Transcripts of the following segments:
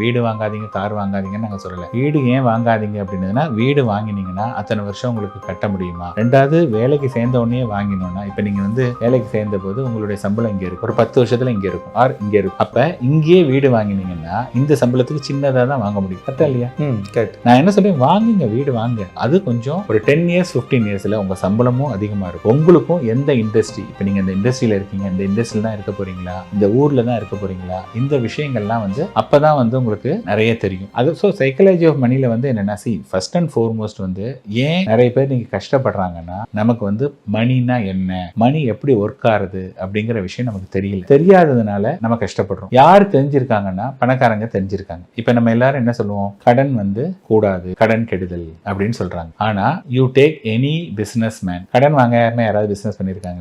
வீடு வாங்காதீங்க, கார் வாங்காதீங்கன்னு நாங்கள் சொல்லலை. வீடு ஏன் வாங்காதீங்க அப்படின்னதுன்னா, வீடு வாங்கினீங்கன்னா அத்தனை வருஷம் உங்களுக்கு கட்ட முடியுமா? ரெண்டாவது, வேலைக்கு சேர்ந்த உடனே வாங்கினோம்னா, இப்போ நீங்கள் வந்து வேலைக்கு சேர்ந்த போது உங்களுடைய சம்பளம் இங்கே இருக்கும், ஒரு 10 வருஷத்துல இங்கே இருக்கும், ஆர் இங்கே இருக்கும். அப்போ இங்கேயே வீடு வாங்கினீங்கன்னா இந்த சம்பளத்துக்கு சின்னதாக தான் வாங்க முடியும். கரெக்டா இல்லையா? கரெக்ட். நான் என்ன சொல்றேன், வாங்குங்க, வீடு வாங்க. அது கொஞ்சம் ஒரு 10 இயர்ஸ் 15 இயர்ஸ்ல உங்க சம்பளமும் அதிகமா இருக்கும். உங்களுக்கும் எந்த இண்டஸ்ட்ரி, இப்போ நீங்க இந்த இண்டஸ்ட்ரியில இருக்கீங்க, இந்த இண்டஸ்ட்ரியில தான் இருக்க போறீங்களா, இந்த ஊர்ல தான் இருக்க போறீங்களா, இந்த விஷயங்கள்லாம் வந்து அப்பதான் வந்து உங்களுக்கு நிறைய தெரியும். அது ஸோ சைக்காலஜி ஆஃப் மணில வந்து என்னன்னா, ஃபர்ஸ்ட் அண்ட் ஃபோர்மோஸ்ட் வந்து ஏன் நிறைய பேர் நீங்க கஷ்டப்படுறாங்கன்னா, நமக்கு வந்து மணினா என்ன, மணி எப்படி ஒர்க் ஆகுது அப்படிங்கிற விஷயம் நமக்கு தெரியல. தெரியாததுனால நம்ம கஷ்டப்படுறோம். யார் தெரிஞ்சிருக்காங்கன்னா, பணக்காரங்க தெரிஞ்சிருக்காங்க. இப்ப நம்ம எல்லாரும் என்ன சொல்லுவோம், கடன் வந்து கூடாது, கடன் கெடுதல் அப்படின்னு சொல்றாங்க. ஆனா you take any business man, கடன் வாங்காம யாராவது பிசினஸ் பண்ணிருக்காங்க?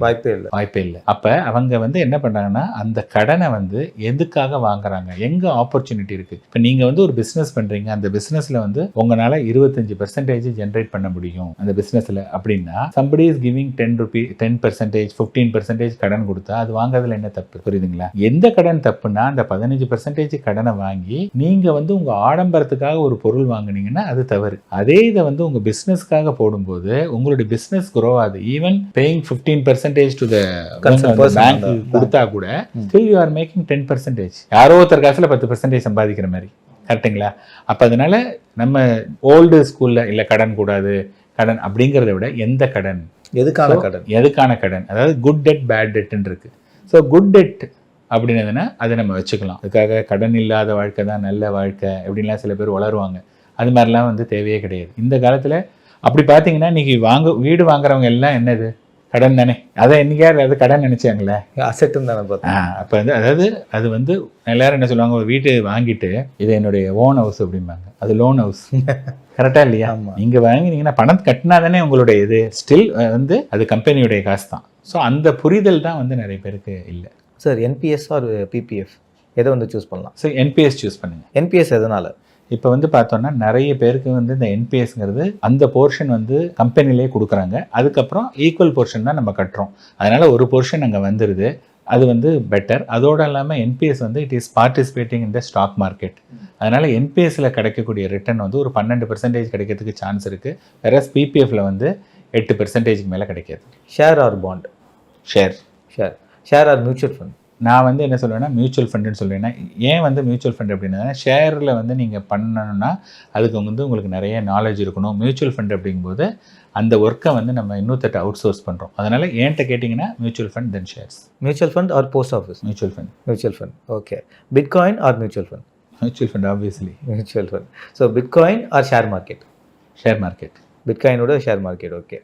வாய்ப்பே இல்லை. அப்ப அவங்க வந்து என்ன பண்றாங்கன்னா, அந்த கடனை வந்து எதுக்காக வாங்குறாங்க, எங்க ஆப்பர்ச்சுனிட்டி இருக்கு. இப்ப நீங்க வந்து ஒரு பிசினஸ் பண்றீங்க, அந்த பிசினஸ்ல வந்து உங்களால 25% ஜென்ரேட் பண்ண முடியும் அந்த பிசினஸ்ல அப்படின்னா, somebody is giving 10%, 15% கடன் கொடுத்தா அது வாங்குறதுல என்ன தப்பு? புரியுதுங்களா? எந்த கடன் தப்புன்னா, அந்த 15% கடனை வாங்கி நீங்க வந்து உங்க ஆடம்பரத்துக்காக ஒரு பொருள் வாங்குனீங்கன்னா அது தவறு. அதே இதை வந்து உங்க பிசினஸ்க்காக போடும்போது உங்களுடைய பிசினஸ் grow ஆகுது. Even paying 15% to the bank கொடுத்தா கூட still you are making 10%. யாரோ ஒருத்தர் காசுல 10% சம்பாதிக்கிற மாதிரி. கரெக்டுங்களா? அப்ப அதனால நம்ம ஓல்டு ஸ்கூல்ல இல்ல கடன் கூடாது, கடன் அப்படிங்கிறத விட எந்த கடன், எதுக்கான கடன், அதாவது குட் டெட் பேட் டெட்னு இருக்கு. ஸோ குட் டெட் அப்படின்னதுன்னா அதை நம்ம வச்சுக்கலாம். அதுக்காக கடன் இல்லாத வாழ்க்கை தான் நல்ல வாழ்க்கை அப்படின்லாம் சில பேர் வளருவாங்க. அது மாதிரிலாம் வந்து தேவையே கிடையாது. இந்த காலத்தில் அப்படி பார்த்தீங்கன்னா இன்னைக்கு வீடு வாங்குறவங்க எல்லாம் என்னது, கடன் தானே. அதை என்னைக்காரு அது கடன் நினைச்சாங்களே, அசெட்டும் தானே பார்த்தா. அப்போ வந்து அதாவது அது வந்து எல்லாரும் என்ன சொல்லுவாங்க, ஒரு வீட்டு வாங்கிட்டு இது என்னுடைய ஓன் ஹவுஸ் அப்படிம்பாங்க. அது லோன் ஹவுஸ். கரெக்டா இல்லையா? நீங்க வாங்கினீங்கன்னா பணம் கட்டினா தானே உங்களுடைய இது. ஸ்டில் வந்து அது கம்பெனியுடைய காசு தான். ஸோ அந்த புரிதல் தான் வந்து நிறைய பேருக்கு இல்லை. சார், என்பிஎஸ் ஆர் பிபிஎஃப் எதை வந்து சூஸ் பண்ணலாம்? ஸோ என்பிஎஸ் சூஸ் பண்ணுங்க. என்பிஎஸ் எதனால? இப்போ வந்து பார்த்தோன்னா நிறைய பேருக்கு வந்து இந்த என்பிஎஸ்ங்கிறது அந்த போர்ஷன் வந்து கம்பெனிலே கொடுக்குறாங்க, அதுக்கப்புறம் ஈக்குவல் போர்ஷன் தான் நம்ம கட்டுறோம். அதனால ஒரு போர்ஷன் அங்கே வந்துடுது, அது வந்து பெட்டர். அதோடு இல்லாமல் என்பிஎஸ் வந்து it is participating in the stock market. அதனால் என்பிஎஸ்ல கிடைக்கக்கூடிய ரிட்டர்ன் வந்து ஒரு 12% கிடைக்கிறதுக்கு சான்ஸ் இருக்குது. வேற பிபிஎஃப்ல வந்து 8% மேலே கிடைக்காது. Share or bond? Share or mutual fund? நான் வந்து என்ன சொல்லுவேன்னா மியூச்சுவல் ஃபண்டுன்னு சொல்லுவேன்னா, ஏன் வந்து மியூச்சுவல் ஃபண்ட் அப்படின்னா, ஷேரில் வந்து நீங்கள் பண்ணணும்னா அதுக்கு வந்து உங்களுக்கு நிறைய நாலேஜ் இருக்கணும். மியூச்சுவல் ஃபண்ட் அப்படிங்கும்போது அந்த ஒர்க்கை வந்து நம்ம இன்னொருத்தட்ட அவுட் சோர்ஸ் பண்ணுறோம். அதனால் ஏன்ட்ட கேட்டிங்கன்னா mutual fund then shares. Mutual fund or post office? Mutual fund. Okay. Bitcoin or mutual fund? Mutual fund obviously. Mutual fund. So bitcoin or share market? Share market. பிட்காயினோட ஷேர் மார்க்கெட். ஓகே.